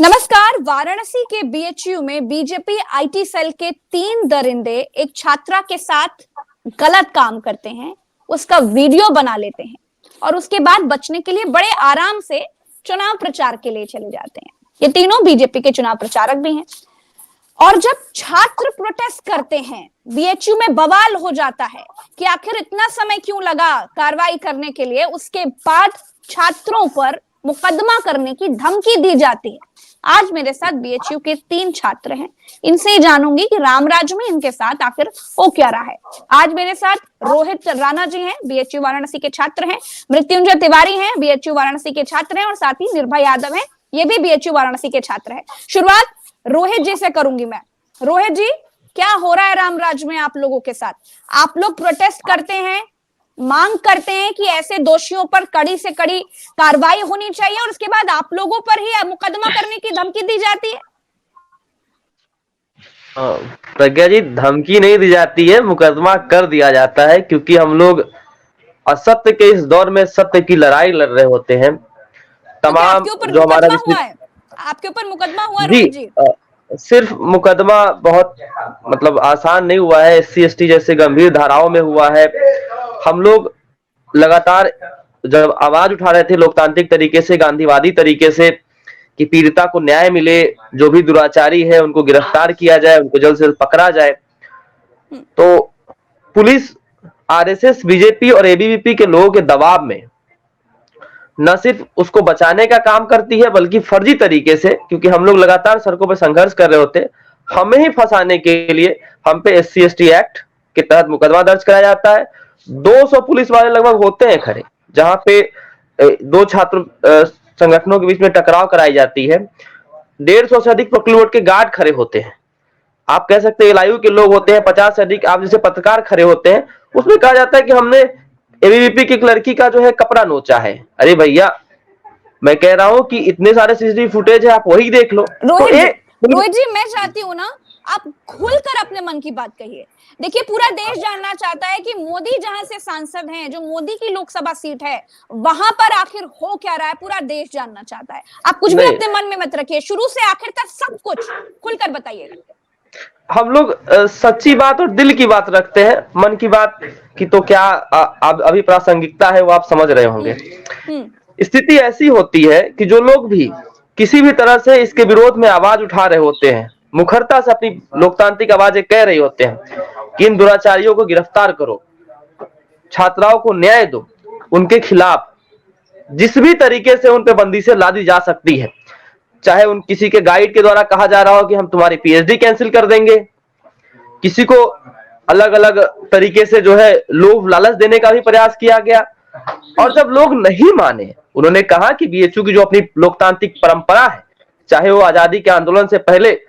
नमस्कार। वाराणसी के बीएचयू में बीजेपी आईटी सेल के 3 दरिंदे एक छात्रा के साथ गलत काम करते हैं, उसका वीडियो बना लेते हैं और उसके बाद बचने के लिए बड़े आराम से चुनाव प्रचार के लिए चले जाते हैं। ये तीनों बीजेपी के चुनाव प्रचारक भी हैं। और जब छात्र प्रोटेस्ट करते हैं, बीएचयू में बवाल हो जाता है कि आखिर इतना समय क्यों लगा कार्रवाई करने के लिए। उसके बाद छात्रों पर मुकदमा करने की धमकी दी जाती है। आज मेरे साथ बीएचयू के 3 छात्र हैं, इनसे ही जानूंगी कि रामराज में इनके साथ आखिर हो क्या रहा है। आज मेरे साथ रोहित राणा जी हैं, बीएचयू वाराणसी के छात्र हैं। मृत्युंजय तिवारी हैं, बीएचयू वाराणसी के छात्र हैं। और साथ ही निर्भय यादव हैं, ये भी बीएचयू वाराणसी के छात्र हैं। शुरुआत रोहित जी से करूंगी मैं। रोहित जी, क्या हो रहा है रामराज में आप लोगों के साथ? आप लोग प्रोटेस्ट करते हैं, मांग करते हैं कि ऐसे दोषियों पर कड़ी से कड़ी कार्रवाई होनी चाहिए, और उसके बाद आप लोगों पर ही मुकदमा करने की धमकी दी जाती है। प्रज्ञा जी, धमकी नहीं दी जाती है, मुकदमा कर दिया जाता है, क्योंकि हम लोग असत्य के इस दौर में सत्य की लड़ाई लड़ रहे होते हैं। तमाम जो हमारा आपके ऊपर मुकदमा हुआ जी, रोहित जी? सिर्फ मुकदमा बहुत आसान नहीं हुआ है, SC ST जैसे गंभीर धाराओं में हुआ है। हम लोग लगातार जब आवाज उठा रहे थे लोकतांत्रिक तरीके से, गांधीवादी तरीके से, कि पीड़िता को न्याय मिले, जो भी दुराचारी है उनको गिरफ्तार किया जाए, उनको जल्द से जल्द पकड़ा जाए, तो पुलिस RSS, बीजेपी और ABVP के लोगों के दबाव में न सिर्फ उसको बचाने का काम करती है, बल्कि फर्जी तरीके से, क्योंकि हम लोग लगातार सड़कों पर संघर्ष कर रहे होते, हमें ही फंसाने के लिए हम पे SC ST एक्ट के तहत मुकदमा दर्ज कराया जाता है। 200 पुलिस वाले लगभग होते हैं खड़े, जहां पे 2 छात्र संगठनों के बीच में टकराव कराई जाती है। 150 से अधिक पकड़ के गार्ड खड़े होते हैं। आप कह सकते हैं लाइव के लोग होते हैं 50 से अधिक, आप जैसे पत्रकार खड़े होते हैं। उसमें कहा जाता है कि हमने ABVP की एक लड़की का जो है कपड़ा नोचा है। अरे भैया, मैं कह रहा हूं कि इतने सारे CCTV फुटेज है, आप वही देख लो। रोहित जी, मैं चाहती हूँ ना, आप खुलकर अपने मन की बात कहिए। देखिए, पूरा देश जानना चाहता है कि मोदी जहां से सांसद हैं, जो मोदी की लोकसभा सीट है, वहां पर आखिर हो क्या रहा है, पूरा देश जानना चाहता है। आप कुछ भी अपने मन में मत रखिए, शुरू से आखिर तक सब कुछ खुलकर बताइएगा। हम लोग सच्ची बात और दिल की बात रखते हैं। मन की बात की तो क्या अभी प्रासंगिकता है, वो आप समझ रहे होंगे। स्थिति ऐसी होती है कि जो लोग भी किसी भी तरह से इसके विरोध में आवाज उठा रहे होते हैं, मुखरता से अपनी लोकतांत्रिक आवाजें कह रहे होते हैं कि इन दुराचारियों को गिरफ्तार करो, छात्राओं को न्याय दो, उनके खिलाफ जिस भी तरीके से उन पे बंदिशें लादी जा सकती है, चाहे उन किसी के गाइड के द्वारा कहा जा रहा हो कि हम तुम्हारी PhD कैंसिल कर देंगे, किसी को अलग अलग तरीके से जो है लोभ लालच देने का भी प्रयास किया गया। और जब लोग नहीं माने, उन्होंने कहा कि BHU की जो अपनी लोकतांत्रिक परंपरा है, चाहे वो आजादी के आंदोलन से पहले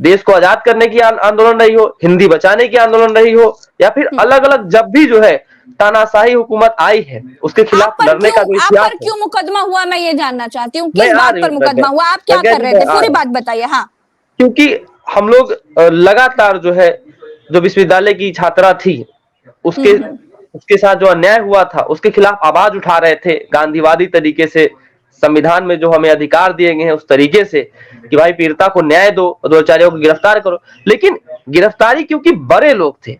देश को आजाद करने की आंदोलन रही हो, हिंदी बचाने की आंदोलन रही हो, या फिर अलग अलग जब भी जो है तानाशाही हुकूमत आई है उसके खिलाफ लड़ने का आप पर क्यों मुकदमा हुआ, मैं ये जानना चाहती हूँ। किस बात पर मुकदमा हुआ, आप क्या कर रहे थे, पूरी बात बताइए। हाँ, क्योंकि हम लोग लगातार जो है, जो विश्वविद्यालय की छात्रा थी, उसके साथ जो अन्याय हुआ था, उसके खिलाफ आवाज उठा रहे थे गांधीवादी तरीके से, संविधान में जो हमें अधिकार दिए गए हैं उस तरीके से कि भाई पीड़िता को न्याय दो, दुराचारियों को गिरफ्तार करो। लेकिन गिरफ्तारी क्योंकि बड़े लोग थे,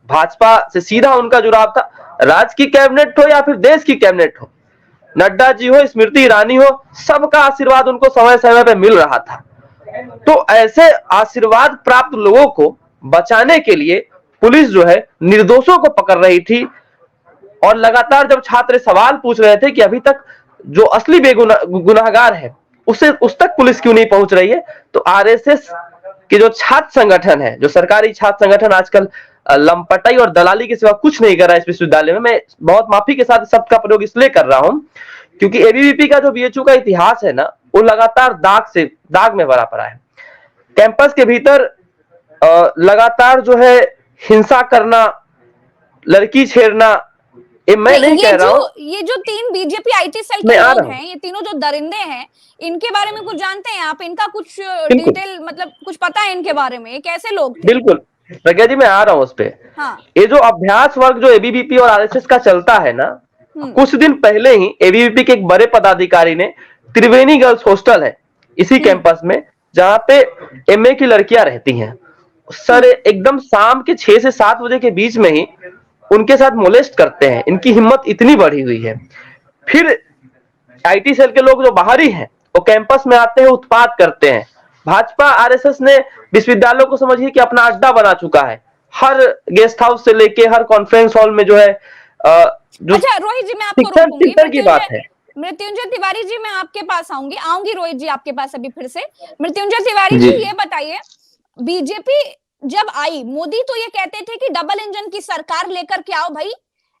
भाजपा से सीधा उनका जुड़ाव था, राज्य की कैबिनेट हो या फिर देश की कैबिनेट हो, नड्डा जी हो, स्मृति ईरानी हो, सबका आशीर्वाद उनको समय समय पे मिल रहा था। तो ऐसे आशीर्वाद प्राप्त लोगों को बचाने के लिए पुलिस जो है निर्दोषों को पकड़ रही थी। और लगातार जब छात्र सवाल पूछ रहे थे कि अभी तक जो असली गुनाहगार है उस तक पुलिस क्यों नहीं पहुंच रही है, तो RSS के जो छात्र संगठन है, जो सरकारी छात्र संगठन आजकल लंपटाई और दलाली के सिवा कुछ नहीं कर रहा है इस विश्वविद्यालय में। मैं बहुत माफी के साथ शब्द का प्रयोग इसलिए कर रहा हूं क्योंकि ABVP का जो BHU का इतिहास है ना, वो लगातार दाग में भरा पड़ा है। कैंपस के भीतर लगातार जो है हिंसा करना, लड़की छेड़ना, मैं नहीं कह रहा हूं। ये जो 3 बीजेपी आईटी सेल के लोग हैं, ये तीनों जो दरिंदे हैं, इनके बारे में कुछ जानते हैं आप? इनका कुछ डिटेल, मतलब कुछ पता है इनके बारे में? ये कैसे लोग थे? बिल्कुल प्रज्ञा जी, मैं आ रहा हूं उस पे। हाँ। ये जो अभ्यास वर्ग जो ABVP और RSS का चलता है ना, कुछ दिन पहले ही ABVP के एक बड़े पदाधिकारी ने त्रिवेणी गर्ल्स हॉस्टल है, इसी कैंपस में जहां पे एमए की लड़कियां रहती हैं। सर एकदम शाम के 6 से 7 बजे के बीच में ही उनके साथ मोलेस्ट करते हैं। इनकी हिम्मत इतनी बढ़ी हुई है। फिर आईटी सेल के लोग जो बाहरी हैं वो कैंपस में आते हैं, उत्पात करते हैं। भाजपा आरएसएस ने विश्वविद्यालयों को समझिए कि अपना अड्डा बना चुका है। हर गेस्ट हाउस से लेके हर कॉन्फ्रेंस हॉल में जो है जो अच्छा रोहित जी, मैं आपको शिक्षण रोकूंगी। शिक्षण की बात है। मृत्युंजय तिवारी जी, मैं आपके पास आऊंगी रोहित जी आपके पास अभी फिर से। मृत्युंजय तिवारी जी, ये बताइए, बीजेपी जब आई, मोदी तो ये कहते थे कि डबल इंजन की सरकार लेकर के आओ भाई,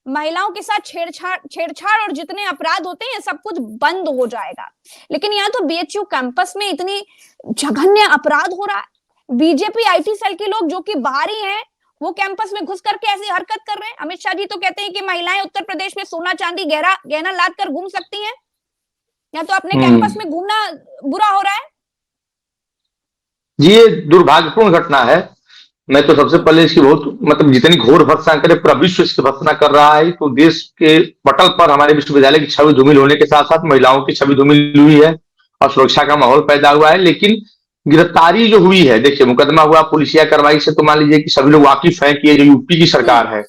महिलाओं के साथ छेड़छाड़ और जितने अपराध होते हैं सब कुछ बंद हो जाएगा। लेकिन यहाँ तो बीएचयू कैंपस में इतनी जघन्य अपराध हो रहा है। बीजेपी आईटी सेल के लोग जो कि बाहरी हैं वो कैंपस में घुस करके ऐसी हरकत कर रहे हैं। अमित शाह जी तो कहते हैं कि महिलाएं उत्तर प्रदेश में सोना चांदी गहना लाद कर घूम सकती हैं, या तो अपने कैंपस में घूमना बुरा हो रहा है। जी, ये दुर्भाग्यपूर्ण घटना है। मैं तो सबसे पहले इसकी बहुत जितनी घोर भर्त्सना करे, पूरा विश्व इसकी भर्त्सना कर रहा है। तो देश के पटल पर हमारे विश्वविद्यालय की छवि धूमिल होने के साथ साथ महिलाओं की छवि धूमिल हुई है और सुरक्षा का माहौल पैदा हुआ है। लेकिन गिरफ्तारी जो हुई है, देखिए मुकदमा हुआ, पुलिसिया कार्रवाई से तो मान लीजिए कि सभी लोग वाकिफ हैं कि ये जो यूपी की सरकार है,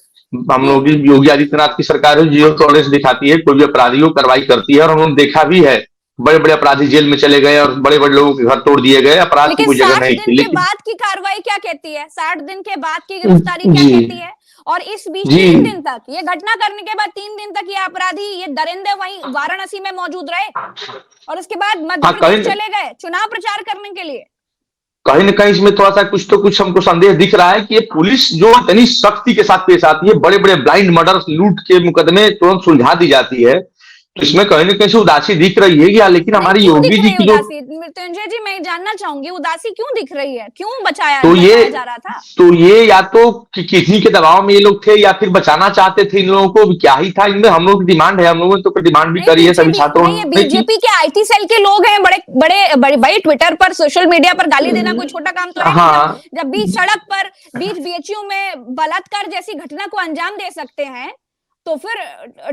हम लोग योगी आदित्यनाथ की सरकार है, जीरो टॉलरेंस दिखाती है, कोई भी अपराधी को कार्रवाई करती है। और उन्होंने देखा भी है, बड़े बड़े अपराधी जेल में चले गए और बड़े बड़े लोगों के घर तोड़ दिए गए। अपराध की कोई जगह नहीं थी। लेकिन 60 दिन के बाद की कार्रवाई क्या कहती है? 60 दिन के बाद की गिरफ्तारी क्या कहती है? और इस बीच 3 दिन तक, ये घटना करने के बाद 3 दिन तक ये अपराधी, ये दरिंदे वहीं वाराणसी में मौजूद रहे और उसके बाद मध्य प्रदेश चले गए चुनाव प्रचार करने के लिए। कहीं न कहीं इसमें थोड़ा सा कुछ तो कुछ हमको संदेह दिख रहा है कि ये पुलिस जो इतनी सख्ती के साथ पेश आती है, बड़े बड़े ब्लाइंड मर्डर, लूट के मुकदमे तुरंत सुलझा दी जाती है, तो इसमें कहीं न कहीं से उदासी दिख रही है या लेकिन हमारी योगी जी की जो मृत्युंजय जी, मैं जानना चाहूंगी उदासी क्यों दिख रही है, क्यों बचाया जा रहा था? तो ये या तो किसी के दबाव में ये लोग थे या फिर बचाना चाहते थे इन लोगों को, क्या ही था इनमें। हम लोग की डिमांड है, हम लोगों ने तो डिमांड भी करी है सभी छात्रों ने। बीजेपी के आईटी सेल के लोग हैं, बड़े ट्विटर पर, सोशल मीडिया पर गाली देना कोई छोटा काम तो है नहीं। जब बीच सड़क पर, बीच बीएचयू में बलात्कार जैसी घटना को अंजाम दे सकते हैं, तो फिर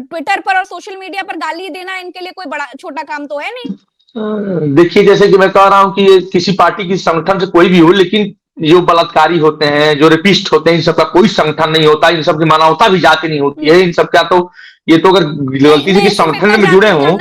ट्विटर पर और सोशल मीडिया पर गाली देना इनके लिए कोई बड़ा छोटा काम तो है नहीं। देखिए, जैसे कि मैं कह रहा हूं कि ये किसी पार्टी की संगठन से कोई भी हो, लेकिन जो बलात्कारी होते हैं, जो रेपिस्ट होते हैं, इन सबका कोई संगठन नहीं होता, इन सब की मानवता भी जाती नहीं होती है। इन सबका तो ये तो अगर गलती से किसी संगठन में जुड़े हों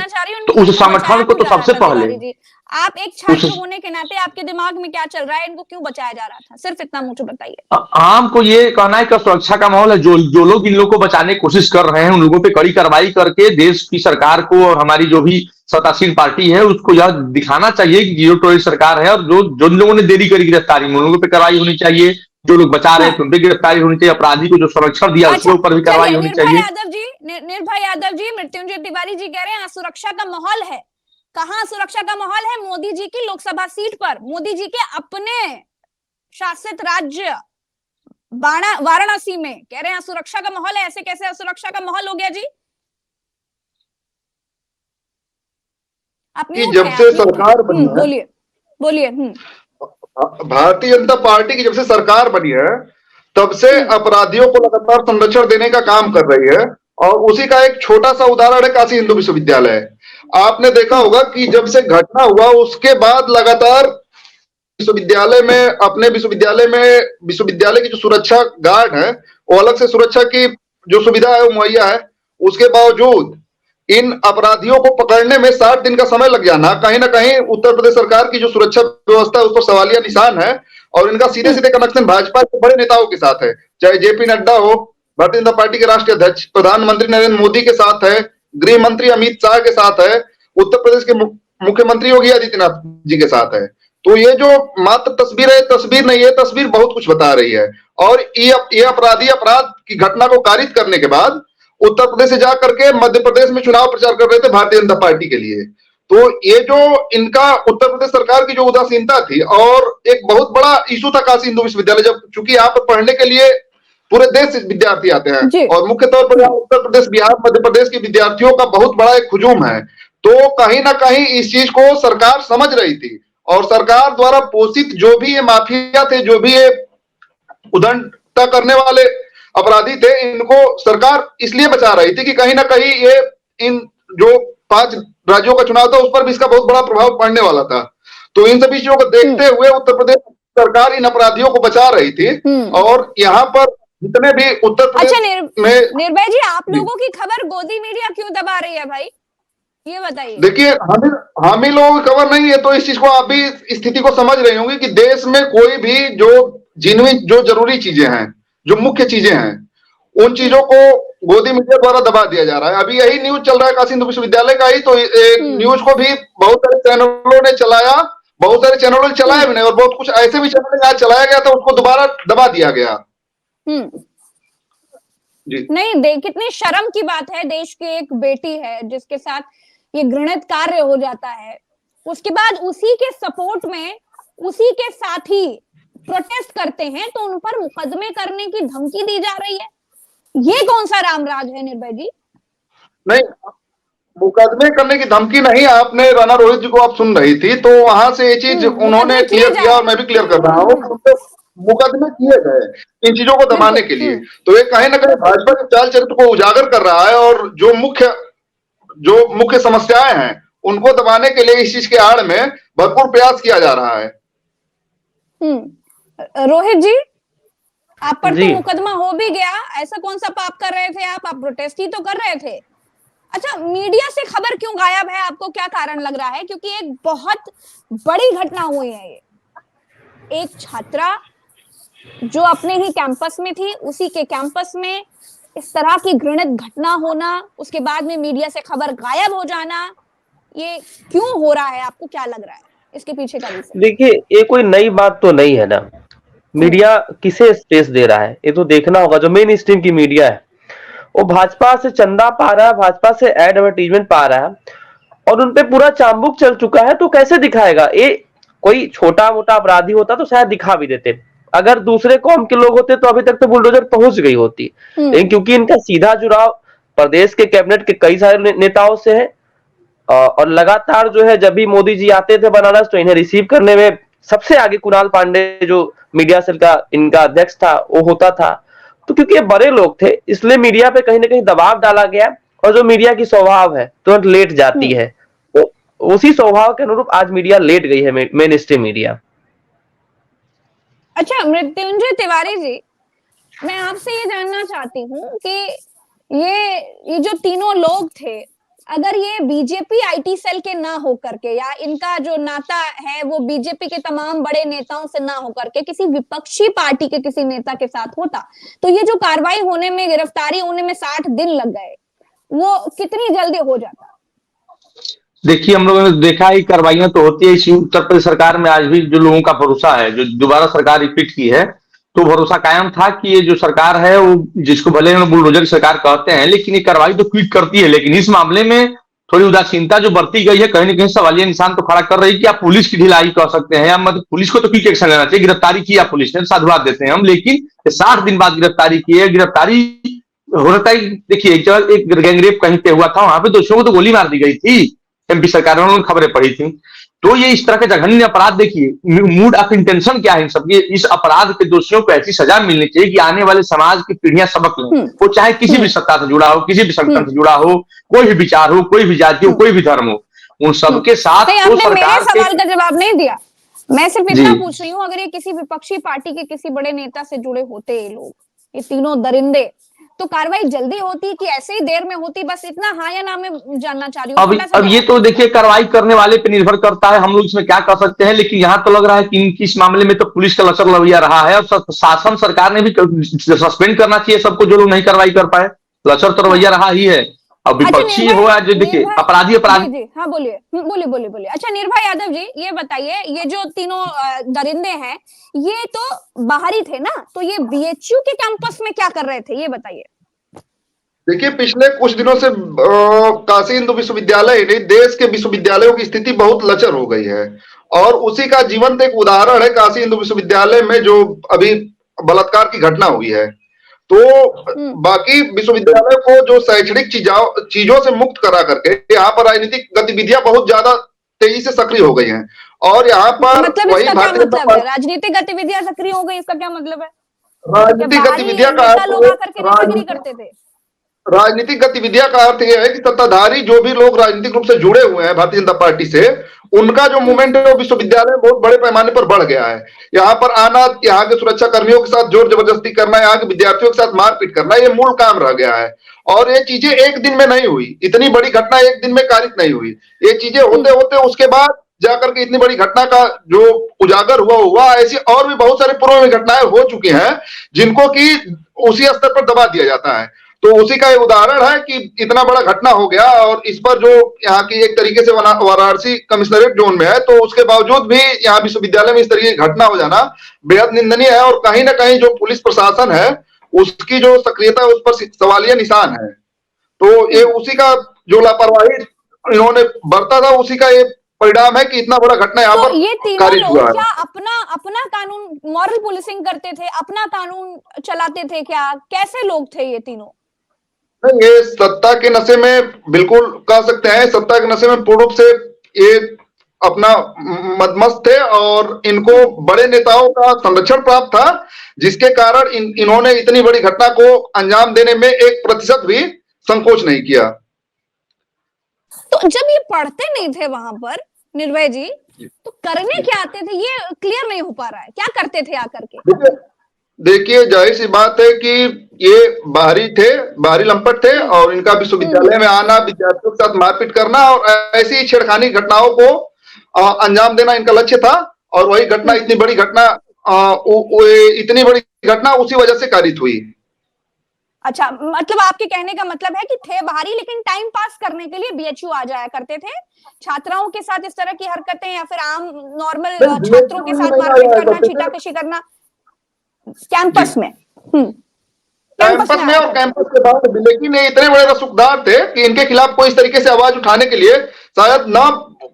तो उस संगठन को तो सबसे पहले, आप एक छात्र होने के नाते आपके दिमाग में क्या चल रहा है, इनको क्यों बचाया जा रहा था? सिर्फ इतना मुझे बताइए। आम को ये कहना है कि सुरक्षा का माहौल है। जो लोग इन लोगों को बचाने की कोशिश कर रहे हैं, उन लोगों पे कड़ी कार्रवाई करके देश की सरकार को और हमारी जो भी सत्तासीन पार्टी है उसको यह दिखाना चाहिए कि जीरो टॉलरेंस सरकार है। और जो लोगों ने देरी करी गिरफ्तारी में, उन लोगों पे कार्रवाई होनी चाहिए। जो लोग बचा रहे थे उन पे गिरफ्तारी होनी चाहिए। अपराधी को जो संरक्षण दिया उसके ऊपर भी कार्रवाई होनी चाहिए। निर्भय यादव जी, मृत्युंजय तिवारी जी कह रहे हैं सुरक्षा का माहौल है। कहां सुरक्षा का माहौल है? मोदी जी की लोकसभा सीट पर, मोदी जी के अपने शासित राज्य वाराणसी में कह रहे हैं सुरक्षा का माहौल है। ऐसे कैसे सुरक्षा का माहौल हो गया जी? जब से सरकार बनी है, बोलिए। भारतीय जनता पार्टी की जब से सरकार बनी है तब से अपराधियों को लगातार संरक्षण देने का काम कर रही है। और उसी का एक छोटा सा उदाहरण है काशी हिंदू विश्वविद्यालय। आपने देखा होगा कि जब से घटना हुआ उसके बाद लगातार विश्वविद्यालय में, अपने विश्वविद्यालय की जो सुरक्षा गार्ड है वो अलग से सुरक्षा की जो सुविधा है वो मुहैया है। उसके बावजूद इन अपराधियों को पकड़ने में 60 दिन का समय लग जाना, कहीं ना कहीं उत्तर प्रदेश सरकार की जो सुरक्षा व्यवस्था है उस पर सवालिया निशान है। और इनका सीधे सीधे कनेक्शन भाजपा के बड़े नेताओं के साथ है, चाहे जेपी नड्डा हो, भारतीय जनता पार्टी के राष्ट्रीय अध्यक्ष, प्रधानमंत्री नरेंद्र मोदी के साथ है, गृह मंत्री अमित शाह के साथ है, उत्तर प्रदेश के मुख्यमंत्री योगी आदित्यनाथ जी के साथ है। तो ये जो मात्र तस्वीर है, तस्वीर नहीं है, तस्वीर बहुत कुछ बता रही है। और ये अपराधी अपराध की घटना को कारित करने के बाद उत्तर प्रदेश से जाकर के मध्य प्रदेश में चुनाव प्रचार कर रहे थे भारतीय जनता पार्टी के लिए। तो ये जो इनका उत्तर प्रदेश सरकार की जो उदासीनता थी, और एक बहुत बड़ा इशू था काशी हिंदू विश्वविद्यालय, जब चूंकि यहाँ पर पढ़ने के लिए पूरे देश से विद्यार्थी आते हैं और मुख्य तौर पर उत्तर प्रदेश, बिहार, मध्य प्रदेश के विद्यार्थियों का बहुत बड़ा एक हुजूम है। तो कहीं ना कहीं इस चीज को सरकार समझ रही थी और सरकार द्वारा पोषित जो भी ये माफिया थे, जो भी ये उदंडता करने वाले अपराधी थे, इनको सरकार इसलिए बचा रही थी कि कहीं ना कहीं ये इन जो 5 राज्यों का चुनाव था उस पर भी इसका बहुत बड़ा प्रभाव पड़ने वाला था। तो इन सभी चीजों को देखते हुए उत्तर प्रदेश सरकार इन अपराधियों को बचा रही थी। और यहाँ पर जितने भी उत्तर प्रदेश में निर्भय जी, आप लोगों की खबर गोदी मीडिया क्यों दबा रही है भाई, ये बताइए। देखिए, हम ही लोगों की खबर नहीं है, तो इस चीज को आप भी स्थिति को समझ रहे होंगे कि देश में कोई भी जो जरूरी चीजें हैं, जो मुख्य चीजें हैं, उन चीजों को गोदी मीडिया द्वारा दबा दिया जा रहा है। अभी यही न्यूज चल रहा है काशी हिंदू विश्वविद्यालय का ही, तो न्यूज को भी बहुत सारे चैनलों ने चलाया, बहुत सारे चैनलों ने चलाया भी नहीं, और बहुत कुछ ऐसे भी चैनल आज चलाया गया था, उसको दोबारा दबा दिया गया। जी नहीं, कितनी शर्म की बात है, देश की एक बेटी है जिसके साथ ये घृणित कार्य हो जाता है, उसके बाद उसी के सपोर्ट में उसी के साथी प्रोटेस्ट करते हैं तो उन पर मुकदमे करने की धमकी दी जा रही है। ये कौन सा रामराज है निर्भय जी? नहीं, मुकदमे करने की धमकी नहीं, आपने राणा रोहित जी को आप सुन रही थी, तो वहां से ये चीज उन्होंने क्लियर किया और मैं भी क्लियर कर रहा हूँ। मुकदमे किए गए इन चीजों को दबाने के लिए, तो ये कहीं ना कहीं भाजपा के चाल चरित्र को उजागर कर रहा है, और जो मुख्य समस्याएं हैं उनको दबाने के लिए इस चीज के आड़ में भरपूर प्रयास किया जा रहा है। रोहित जी, आप पर तो मुकदमा हो भी गया, ऐसा कौन सा पाप कर रहे थे आप प्रोटेस्ट ही तो कर रहे थे। अच्छा, मीडिया से खबर क्यों गायब है, आपको क्या कारण लग रहा है? क्योंकि एक बहुत बड़ी घटना हुई है, ये एक छात्रा जो अपने ही कैंपस में थी, उसी के कैंपस में इस तरह की घृणित घटना होना, उसके बाद में मीडिया से खबर गायब हो जाना, ये क्यों हो रहा है? आपको क्या लग रहा है इसके पीछे का रीजन? देखिए, ये कोई नई बात तो नहीं है ना। मीडिया किसे स्पेस दे रहा है ये तो देखना होगा। जो मेन स्ट्रीम की मीडिया है वो भाजपा से चंदा पा रहा है, भाजपा से एडवर्टीजमेंट पा रहा है, और उनपे पूरा चांबुक चल चुका है, तो कैसे दिखाएगा? ये कोई छोटा मोटा अपराधी होता तो शायद दिखा भी देते, अगर दूसरे कौम के लोग होते तो अभी तक तो बुलडोजर पहुंच गई होती। लेकिन क्योंकि इनका सीधा जुड़ाव प्रदेश के कैबिनेट के कई सारे नेताओं से है, और लगातार जो है जब भी मोदी जी आते थे बनारस तो इन्हें रिसीव करने में सबसे आगे कुणाल पांडे जो मीडिया सेल का इनका अध्यक्ष था वो होता था। तो क्योंकि ये बड़े लोग थे इसलिए मीडिया पे कहीं ना कहीं दबाव डाला गया, और जो मीडिया की स्वभाव है तुरंत लेट जाती है, तो उसी स्वभाव के अनुरूप आज मीडिया लेट गई है, मेन स्ट्रीम मीडिया। अच्छा मृत्युंजय तिवारी जी, मैं आपसे ये जानना चाहती हूँ कि ये जो तीनों लोग थे, अगर ये बीजेपी आईटी सेल के ना होकर के, या इनका जो नाता है वो बीजेपी के तमाम बड़े नेताओं से ना होकर के किसी विपक्षी पार्टी के किसी नेता के साथ होता, तो ये जो कार्रवाई होने में, गिरफ्तारी होने में 60 दिन लग गए, वो कितनी जल्दी हो जाता? देखिए, हम लोगों ने देखा है कार्रवाइयां तो होती है। इसी उत्तर प्रदेश सरकार में आज भी जो लोगों का भरोसा है, जो दोबारा सरकार रिपीट की है, तो भरोसा कायम था कि ये जो सरकार है वो, जिसको भले बुलडोजर सरकार कहते हैं, लेकिन ये कार्रवाई तो क्विक करती है। लेकिन इस मामले में थोड़ी उदासीनता जो बरती गई है, कहीं ना कहीं सवालिया निशान तो खड़ा कर रही है कि आप पुलिस की ढिलाई कह सकते हैं, या मतलब पुलिस को तो क्विक एक्शन लेना चाहिए। गिरफ्तारी किया पुलिस ने, साधुवाद देते हैं हम, लेकिन 60 दिन बाद गिरफ्तारी की है। गिरफ्तारी होता ही, देखिए एक गैंगरेप कहीं पे हुआ था, वहां पे दोषियों को तो गोली मार दी गई थी, एमपी सरकार ने, उन्होंने खबरें पढ़ी थी। तो ये इस तरह के जघन्य अपराध, देखिए मूड ऑफ इंटेंशन क्या है इन सब, इस अपराध के दोषियों को ऐसी सजा मिलनी चाहिए कि आने वाले समाज की पीढ़ियां सबक लें। वो चाहे किसी भी सत्ता से जुड़ा हो, किसी भी संगठन से जुड़ा हो, कोई भी विचार हो, कोई भी जाति हो, कोई भी धर्म हो, उन सबके साथ तो सरकार मेरे सवाल का जवाब नहीं दिया। मैं सिर्फ इतना पूछ रही हूँ, अगर ये किसी विपक्षी पार्टी के किसी बड़े नेता से जुड़े होते ये लोग, ये तीनों दरिंदे, तो कार्रवाई जल्दी होती कि ऐसे ही देर में होती? बस इतना हाँ या ना मैं जानना चाह रही हूँ। अब ये तो देखिए कार्रवाई करने वाले पे निर्भर करता है, हम लोग इसमें क्या कर सकते हैं। लेकिन यहाँ तो लग रहा है कि इनकी इस मामले में तो पुलिस का लचर लविया रहा है, और शासन सरकार ने भी सस्पेंड करना चाहिए सबको जो लोग नहीं कार्रवाई कर पाए। लचर तो रवैया रहा ही है। अब विपक्षी हो या जो, देखिए अपराधी हाँ बोलिए। अच्छा निर्भय यादव जी, ये बताइए, ये जो तीनों दरिंदे हैं ये तो बाहरी थे ना, तो ये बीएचयू के कैंपस में क्या कर रहे थे ये बताइए। देखिए, पिछले कुछ दिनों से काशी हिंदू विश्वविद्यालय नहीं, देश के विश्वविद्यालयों की स्थिति बहुत लचर हो गई है, और उसी का जीवंत एक उदाहरण है काशी हिंदू विश्वविद्यालय में जो अभी बलात्कार की घटना हुई है। तो बाकी विश्वविद्यालय को जो शैक्षणिक चीजों से मुक्त करा करके यहाँ पर राजनीतिक गतिविधियां बहुत ज्यादा तेजी से सक्रिय हो गई हैं, और यहाँ पर मतलब वही राजनीतिक गतिविधियां सक्रिय हो गई, इसका क्या मतलब है? राजनीतिक गतिविधियां लोग आकर के करते थे? राजनीतिक गतिविधियां का अर्थ यह है कि सत्ताधारी जो भी लोग राजनीतिक रूप से जुड़े हुए हैं भारतीय जनता पार्टी से, उनका जो मूवमेंट है वो विश्वविद्यालय में बहुत बड़े पैमाने पर बढ़ गया है। यहाँ पर आना, यहाँ के सुरक्षा कर्मियों के साथ जोर जबरदस्ती करना, यहाँ के विद्यार्थियों के साथ मारपीट करना, ये मूल काम रह गया है। और ये चीजें एक दिन में नहीं हुई, इतनी बड़ी घटना एक दिन में कारित नहीं हुई। ये चीजें होते होते उसके बाद जाकर के इतनी बड़ी घटना का जो उजागर हुआ। ऐसी और भी बहुत सारे पूर्व में घटनाएं हो चुकी हैं जिनको कि उसी स्तर पर दबा दिया जाता है। तो उसी का एक उदाहरण है कि इतना बड़ा घटना हो गया और इस पर जो यहाँ की एक तरीके से वाराणसी कमिश्नरेट जोन में है, तो उसके बावजूद भी यहाँ विश्वविद्यालय में इस तरीके की घटना हो जाना बेहद निंदनीय है। और कहीं ना कहीं जो पुलिस प्रशासन है उसकी जो सक्रियता है उस पर सवालिया निशान है। तो ये उसी का जो लापरवाही इन्होंने बरता था, उसी का ये परिणाम है कि इतना बड़ा घटना यहाँ पर ये तीनों कारित हुआ लोग है। क्या अपना कानून मॉरल पुलिसिंग करते थे, अपना कानून चलाते थे क्या? कैसे लोग थे ये तीनों? ये सत्ता के नशे में बिल्कुल कह सकते हैं, सत्ता के नशे में पूर्ण रूप से ये अपना मदमस्त थे और इनको बड़े नेताओं का संरक्षण प्राप्त था, जिसके कारण इन्होंने इतनी बड़ी घटना को अंजाम देने में 1% भी संकोच नहीं किया। तो जब ये पढ़ते नहीं थे वहां पर निर्भय जी, तो करने क्या आते थे ये क्लियर नहीं हो पा रहा है। क्या करते थे आकर के? देखिए, जाहिर सी बात है कि ये बाहरी लंपट थे और इनका विश्वविद्यालय में आना, विद्यार्थियों के साथ मारपीट करना और ऐसी छेड़खानी घटनाओं को अंजाम देना इनका लक्ष्य था। और वही घटना, इतनी बड़ी घटना उसी वजह से कारित हुई। अच्छा, मतलब आपके कहने का मतलब है कि थे बाहरी लेकिन टाइम पास करने के लिए बीएचयू आ जाया करते थे। छात्राओं के साथ इस तरह की हरकतें या फिर आम नॉर्मल छात्रों के साथ मारपीट करना, छीटाकशी करना कैंपस में कैंपस में और कैंपस के बाहर। लेकिन ये इतने बड़े रसूखदार थे कि इनके खिलाफ कोई इस तरीके से आवाज उठाने के लिए शायद ना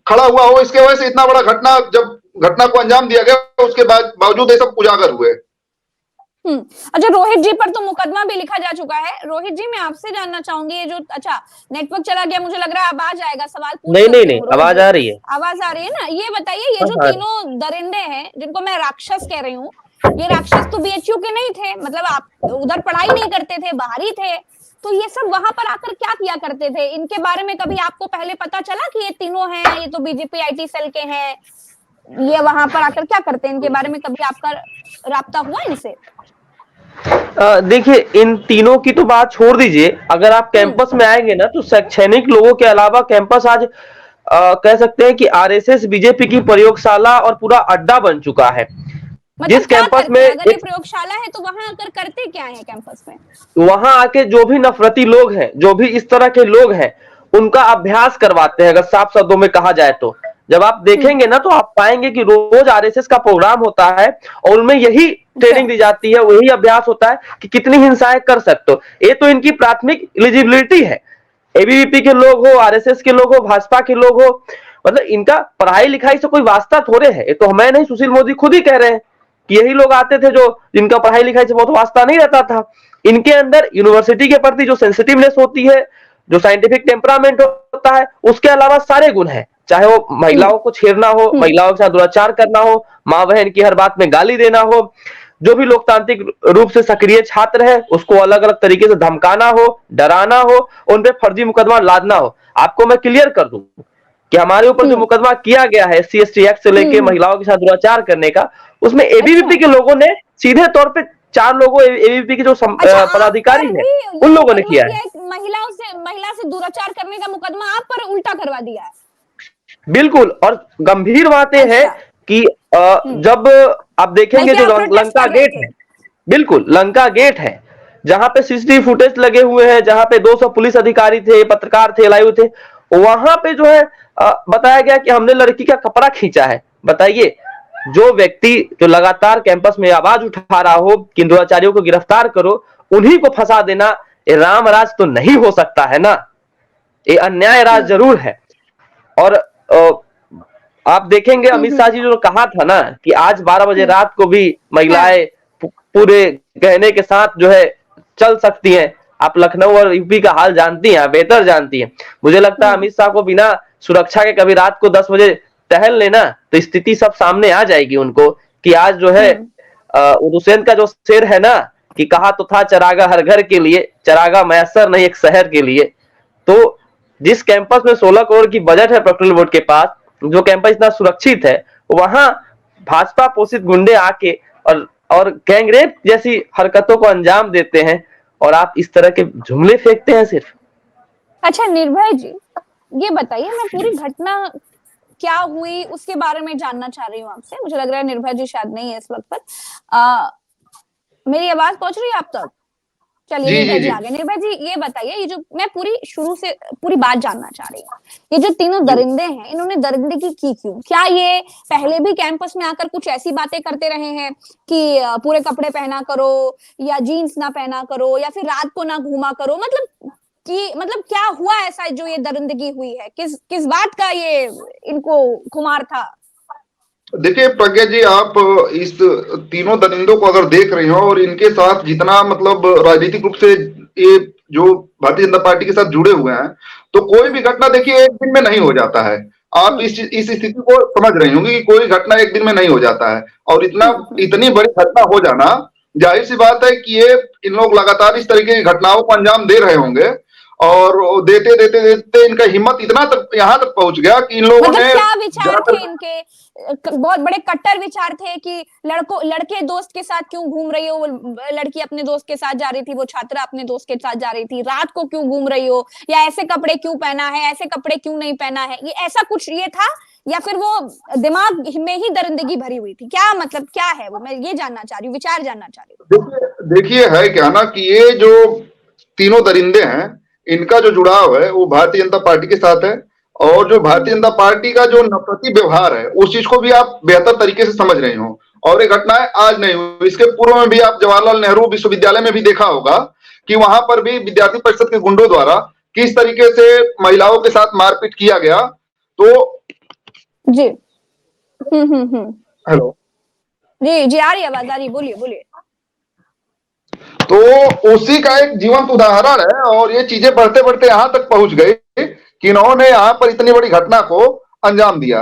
खड़ा हुआ हो। इसके वजह से इतना बड़ा जब घटना को अंजाम दिया गया, उसके बावजूद ये सब उजागर हुए। अच्छा, रोहित जी पर तो मुकदमा भी लिखा जा चुका है। रोहित जी, मैं आपसे जानना चाहूंगी, ये जो अच्छा नेटवर्क चला गया, मुझे लग रहा है अब आ जाएगा सवाल। नहीं, आवाज आ रही है, आवाज आ रही है ना? ये बताइए, ये जो तीनों दरिंदे हैं जिनको मैं राक्षस कह रही हूँ, ये राक्षस तो बीएचयू के नहीं थे, मतलब आप उधर पढ़ाई नहीं करते थे, बाहरी थे, तो ये सब वहां पर आकर क्या किया करते थे? इनके बारे में कभी आपको पहले पता चला कि ये तीनों हैं, ये तो बीजेपी आईटी सेल के हैं, ये वहां पर आकर क्या करते हैं? इनके बारे में कभी आपका राब्ता हुआ इनसे? देखिए, इन तीनों की तो बात छोड़ दीजिए। अगर आप कैंपस में आएंगे ना, तो शैक्षणिक लोगों के अलावा कैंपस आज कह सकते हैं कि आरएसएस बीजेपी की प्रयोगशाला और पूरा अड्डा बन चुका है। मतलब जिस कैंपस में अगर ये प्रयोगशाला है तो वहां आकर करते क्या है कैंपस में? वहां आके जो भी नफरती लोग हैं, जो भी इस तरह के लोग हैं, उनका अभ्यास करवाते हैं। अगर साफ शब्दों में कहा जाए तो जब आप देखेंगे ना, तो आप पाएंगे कि रोज आरएसएस का प्रोग्राम होता है और उनमें यही ट्रेनिंग दी जाती है, वही अभ्यास होता है कि कितनी हिंसाएं कर सकते हो। ये तो इनकी प्राथमिक एलिजिबिलिटी है। एबीवीपी के लोग हो, आरएसएस के लोग हो, भाजपा के लोग हो, मतलब इनका पढ़ाई लिखाई से कोई वास्ता थोड़े है। ये तो मैं नहीं, सुशील मोदी खुद ही कह रहे हैं कि यही लोग आते थे जो जिनका पढ़ाई लिखाई से बहुत वास्ता नहीं रहता था। इनके अंदर यूनिवर्सिटी के प्रति जो सेंसिटिवनेस होती है, जो साइंटिफिक टेम्परामेंट होता है, उसके अलावा सारे गुण हैं। चाहे वो महिलाओं को छेड़ना हो, महिलाओं के साथ दुराचार करना हो, माँ बहन की हर बात में गाली देना हो, जो भी लोकतांत्रिक रूप से सक्रिय छात्र है उसको अलग अलग तरीके से धमकाना हो, डराना हो, उन पे फर्जी मुकदमा लादना हो। आपको मैं क्लियर कर दूं कि हमारे ऊपर जो मुकदमा किया गया है SC/ST एक्ट से लेके महिलाओं के साथ दुराचार करने का, उसमें एबीवीपी के लोगों ने सीधे तौर पे 4 लोगों, एबीवीपी के जो पदाधिकारी हैं, उन लोगों ने किया है। महिला से दुराचार करने का मुकदमा आप पर उल्टा करवा दिया है। बिल्कुल, और गंभीर बातें हैं कि जब आप देखेंगे जो लंका गेट है, बिल्कुल लंका गेट है, जहां पे सीसीटीवी फुटेज लगे हुए हैं, जहां पे 200 पुलिस अधिकारी थे, पत्रकार थे, लाइव थे, वहां पे जो है बताया गया कि हमने लड़की का कपड़ा खींचा है। बताइए, जो व्यक्ति जो लगातार कैंपस में आवाज उठा रहा हो कि दुराचारियों को गिरफ्तार करो, उन्हीं को फंसा देना, ये राम राज तो नहीं हो सकता है ना, ये अन्याय राज जरूर है। और आप देखेंगे अमित शाह जी जो कहा था ना कि आज 12 बजे रात को भी महिलाएं पूरे गहने के साथ जो है चल सकती हैं। आप लखनऊ और यूपी का हाल जानती हैं, बेहतर जानती हैं। मुझे लगता है अमित शाह को बिना सुरक्षा के कभी रात को 10 बजे टहल लेना तो स्थिति सब सामने आ जाएगी उनको कि आज जो है हुसैन का जो शेर है ना कि कहा तो था चरागा हर घर के लिए, चरागा मैसर नहीं एक शहर के लिए। तो जिस कैंपस में 16 करोड़ की बजट है पेट्रोल बोर्ड के पास, जो कैंपस इतना सुरक्षित है, वहां भाजपा पोषित गुंडे आके और गैंगरेप जैसी हरकतों को अंजाम देते हैं, और आप इस तरह के जुमले फेंकते हैं सिर्फ। अच्छा निर्भय जी, ये बताइए, मैं पूरी घटना क्या हुई उसके बारे में जानना चाह रही हूँ आपसे। मुझे लग रहा है निर्भय जी शायद नहीं है इस वक्त पर। मेरी आवाज पहुंच रही है आप तक? चलिए निर्भय जी आ गए। निर्भय जी ये बताइए, ये जो मैं पूरी शुरू से पूरी बात जानना चाह रही हूँ, ये जो तीनों दरिंदे हैं, इन्होंने दरिंदगी की क्यों? क्या ये पहले भी कैंपस में आकर कुछ ऐसी बातें करते रहे हैं कि पूरे कपड़े पहना करो, या जीन्स ना पहना करो, या फिर रात को ना घूमा करो? मतलब क्या हुआ ऐसा जो ये दरिंदगी हुई है? किस बात का ये इनको खुमार था? देखिए प्रज्ञा जी, आप इस तीनों दरिंदों को अगर देख रही हो और इनके साथ जितना मतलब राजनीतिक रूप से ये जो भारतीय जनता पार्टी के साथ जुड़े हुए हैं, तो कोई भी घटना देखिए एक दिन में नहीं हो जाता है। आप इस स्थिति को समझ रही होंगी कि कोई घटना एक दिन में नहीं हो जाता है, और इतनी बड़ी घटना हो जाना, जाहिर सी बात है कि ये इन लोग लगातार इस तरीके की घटनाओं को अंजाम दे रहे होंगे, और देते देते देते इनका हिम्मत इतना तक यहाँ तक पहुंच गया कि इन लोगों ने क्या विचार थे इनके? बहुत बड़े कट्टर विचार थे कि लड़के दोस्त के साथ क्यों घूम रही हो, लड़की अपने दोस्त के साथ जा रही थी, वो छात्रा अपने दोस्त के साथ जा रही थी, रात को क्यों घूम रही हो, या ऐसे कपड़े क्यों पहना है, ऐसे कपड़े क्यों नहीं पहना है, ये ऐसा कुछ ये था, या फिर वो दिमाग में ही दरिंदगी भरी हुई थी? क्या मतलब क्या है वो, मैं ये जानना चाह रही हूँ, विचार जानना चाह रही हूँ। देखिए है क्या ना कि ये जो तीनों दरिंदे हैं, इनका जो जुड़ाव है वो भारतीय जनता पार्टी के साथ है, और जो भारतीय जनता पार्टी का जो नफरती व्यवहार है उस चीज को भी आप बेहतर तरीके से समझ रहे हो। और ये घटनाएं आज नहीं हुई, इसके पूर्व में भी आप जवाहरलाल नेहरू विश्वविद्यालय में भी देखा होगा कि वहां पर भी विद्यार्थी परिषद के गुंडों द्वारा किस तरीके से महिलाओं के साथ मारपीट किया गया। तो जी हेलो जी आ रही आवाज, आ रही, बोलिए बोलिए। तो उसी का एक जीवंत उदाहरण है, और ये चीजें बढ़ते बढ़ते यहां तक पहुंच गई कि इन्होंने यहां पर इतनी बड़ी घटना को अंजाम दिया।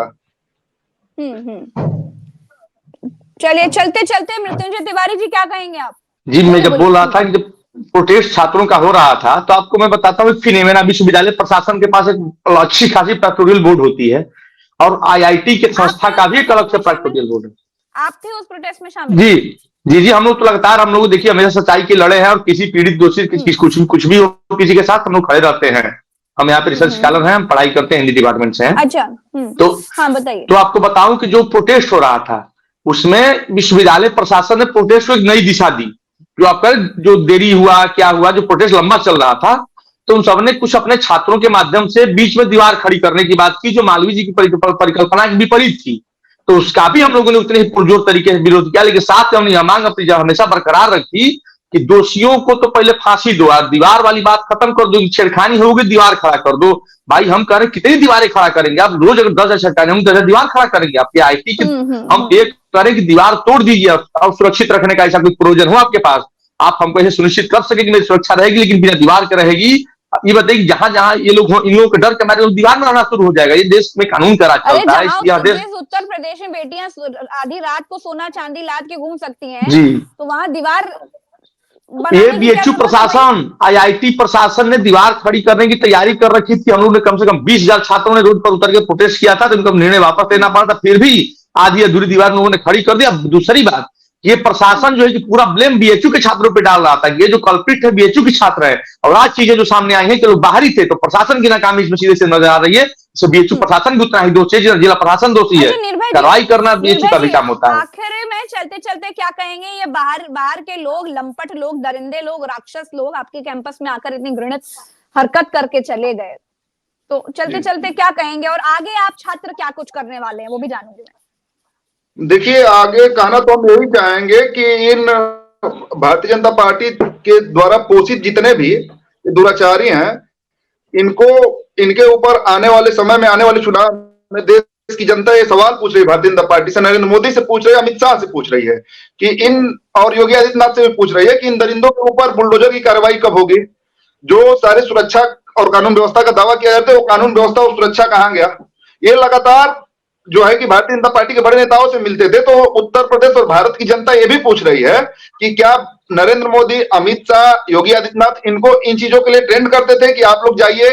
चलिए चलते चलते मृत्युंजय तिवारी जी क्या कहेंगे आप? जी मैं जब बोल रहा था कि जब प्रोटेस्ट छात्रों का हो रहा था, तो आपको मैं बताता हूँ, फिनोमेना विश्वविद्यालय प्रशासन के पास एक अच्छी खासी पेट्रोलियल बोर्ड होती है, और आईआईटी के संस्था का भी एक अलग से पेट्रोलियल बोर्ड है। आप थे उस प्रोटेस्ट में शामिल? जी हम लोग तो लगातार, हम लोग देखिए हमेशा सच्चाई के लड़े हैं, और किसी पीड़ित दोषी कुछ भी हो किसी के साथ हम लोग खड़े रहते हैं। हम यहाँ पे रिसर्च स्कॉलर हैं, हम पढ़ाई करते हैं, हिंदी डिपार्टमेंट से हैं। अच्छा तो हाँ बताइए। तो आपको बताऊं कि जो प्रोटेस्ट हो रहा था उसमें विश्वविद्यालय प्रशासन ने प्रोटेस्ट को एक नई दिशा दी। जो आपका जो देरी हुआ, क्या हुआ, जो प्रोटेस्ट लंबा चल रहा था, तो उन सबने कुछ अपने छात्रों के माध्यम से बीच में दीवार खड़ी करने की बात की, जो मालवीय जी की परिकल्पना के विपरीत थी। तो उसका भी हम लोगों ने उतने ही पुरजोर तरीके से विरोध किया, लेकिन साथ में हमने यह मांग अपनी हमेशा बरकरार रखी कि दोषियों को तो पहले फांसी दो, दीवार वाली बात खत्म कर दो, छेड़खानी होगी दीवार खड़ा कर दो। भाई हम कह रहे कितनी दीवारें खड़ा करेंगे आप? रोज अगर 10 छेड़खानी हम 10 दीवार खड़ा करेंगे आपके आईटी के? हम एक करें कि दीवार तोड़ दीजिए, और सुरक्षित रखने का ऐसा कोई प्रोविजन हो आपके पास, आप हमको ऐसे सुनिश्चित कर सके कि मेरी सुरक्षा रहेगी, लेकिन बिना दीवार के रहेगी। ये बताइए कि जहां जहां ये लोग इन लोगों के डर के मारे दीवार में रहना शुरू हो जाएगा। ये देश में कानून का राज चलता है। उत्तर प्रदेश में बेटियां आधी रात को सोना चांदी लाद के घूम सकती हैं जी, तो वहां दीवार ये बीएचयू प्रशासन, आईआईटी प्रशासन ने दीवार खड़ी करने की तैयारी कर रखी थी। हम लोग ने कम से कम 20,000 छात्रों ने रोड पर उतर के प्रोटेस्ट किया था, तो उनको निर्णय वापस लेना पड़ा था, फिर भी आधी अधूरी दीवार लोगों ने खड़ी कर दिया। दूसरी बात, ये प्रशासन जो है कि पूरा ब्लेम बीएचयू के छात्रों पे डाल रहा था। ये जो कल्प्रिट है बीएचयू के छात्र है, और आज चीजें जो सामने आई हैं कि लोग बाहरी थे, तो प्रशासन की नाकामी इसमें सीधे से नजर आ रही है। तो बीएचयू प्रशासन भी उतना ही दोषी है, जिला प्रशासन दोषी है। कार्रवाई करना बीएचयू का भी काम होता है। आखिर में चलते चलते क्या कहेंगे, ये बाहर के लोग, लंपट लोग, दरिंदे लोग, राक्षस लोग आपके कैंपस में आकर इतनी घृणित हरकत करके चले गए, तो चलते चलते क्या कहेंगे, और आगे आप छात्र क्या कुछ करने वाले हैं वो भी जानूंगी मैं। देखिए आगे कहना तो हम यही चाहेंगे कि इन भारतीय जनता पार्टी के द्वारा पोषित जितने भी दुराचारी हैं, इनको इनके ऊपर आने वाले समय में, आने वाले चुनाव में देश की जनता ये सवाल पूछ रही है भारतीय जनता पार्टी से, नरेंद्र मोदी से पूछ रही है, अमित शाह से पूछ रही है कि इन, और योगी आदित्यनाथ से भी पूछ रही है कि इन दरिंदों के ऊपर बुलडोजर की कार्रवाई कब होगी। जो सारे सुरक्षा और कानून व्यवस्था का दावा किया जाता है, वो कानून व्यवस्था और सुरक्षा कहां गया? ये लगातार जो है कि भारतीय जनता पार्टी के बड़े नेताओं से मिलते थे, तो उत्तर प्रदेश और भारत की जनता ये भी पूछ रही है कि क्या नरेंद्र मोदी, अमित शाह, योगी आदित्यनाथ इनको इन चीजों के लिए ट्रेंड करते थे कि आप लोग जाइए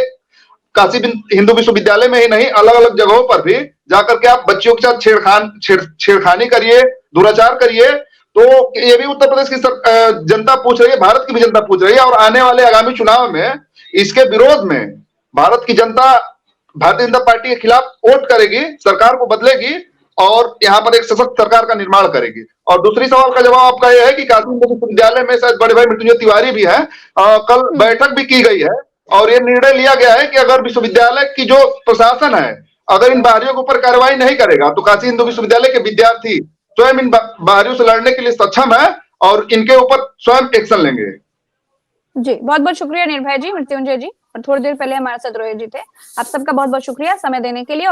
काशी हिंदू विश्वविद्यालय में ही नहीं, अलग अलग जगहों पर भी जाकर के आप बच्चियों के साथ छेड़खानी करिए, दुराचार करिए। तो ये भी उत्तर प्रदेश की जनता पूछ रही है, भारत की भी जनता पूछ रही है, और आने वाले आगामी चुनाव में इसके विरोध में भारत की जनता भारतीय जनता पार्टी के खिलाफ वोट करेगी, सरकार को बदलेगी और यहाँ पर एक सशक्त सरकार का निर्माण करेगी। और दूसरी सवाल का जवाब आपका यह है कि काशी हिंदू विश्वविद्यालय में शायद बड़े भाई मृत्युंजय तिवारी भी हैं, कल बैठक भी की गई है और ये निर्णय लिया गया है कि अगर विश्वविद्यालय की जो प्रशासन है अगर इन बाहरियों के ऊपर कार्रवाई नहीं करेगा तो काशी हिंदू विश्वविद्यालय के विद्यार्थी स्वयं इन बाहरियों से लड़ने के लिए सक्षम है और इनके ऊपर स्वयं एक्शन लेंगे। जी, बहुत बहुत शुक्रिया निर्भय जी, मृत्युंजय जी, और थोड़ी देर पहले हमारे साथ रोहित जी थे। आप सबका बहुत बहुत शुक्रिया समय देने के लिए।